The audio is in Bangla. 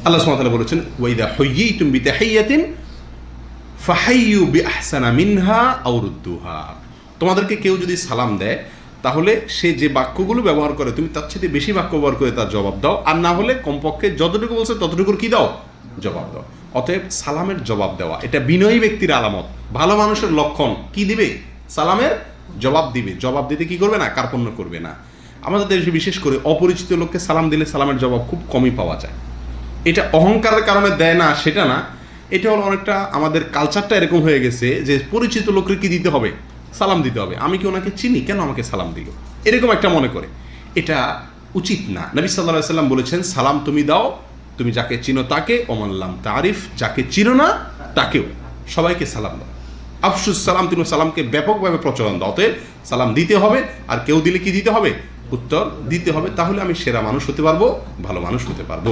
আল্লাহ সুবহানাহু ওয়া তাআলা বলেছেন ওয়াইদা হুয়্যিতুম বিতাহিয়াতিন ফাহাইয়ু বিআহসানা মিনহা আও রুদ্দুহা। তোমাদেরকে কেউ যদি সালাম দেয় তাহলে সে যে বাক্যগুলো ব্যবহার করে তুমি তার চেয়ে বেশি বাক্য ব্যবহার করে তার জবাব দাও, আর না হলে কমপক্ষে যতটুকু বলছে ততটুকুর কি দাও, জবাব দাও। অতএব সালামের জবাব দেওয়া এটা বিনয়ী ব্যক্তির আলামত, ভালো মানুষের লক্ষণ। কি দিবে? সালামের জবাব দিবে। জবাব দিতে কি করবে না? কার্পণ্য করবে না। আমাদের দেশে বিশেষ করে অপরিচিত লোককে সালাম দিলে সালামের জবাব খুব কমই পাওয়া যায়। এটা অহংকারের কারণে দেয় না সেটা না, এটা হলো অনেকটা আমাদের কালচারটা এরকম হয়ে গেছে যে পরিচিত লোকের কি দিতে হবে? সালাম দিতে হবে। আমি কি ওনাকে চিনি, কেন আমাকে সালাম দিল, এরকম একটা মনে করে। এটা উচিত না। নবী সাল্লাল্লাহু আলাইহি ওয়াসাল্লাম বলেছেন সালাম তুমি দাও, তুমি যাকে চিনো তাকে, ওমাল্লাম তারিফ, যাকে চিনো না তাকেও, সবাইকে সালাম দাও। আফসুস সালাম, তুমি সালামকে ব্যাপকভাবে প্রচলন দাও। অতএব সালাম দিতে হবে, আর কেউ দিলে কি দিতে হবে? উত্তর দিতে হবে। তাহলে আমি সেরা মানুষ হতে পারবো, ভালো মানুষ হতে পারবো।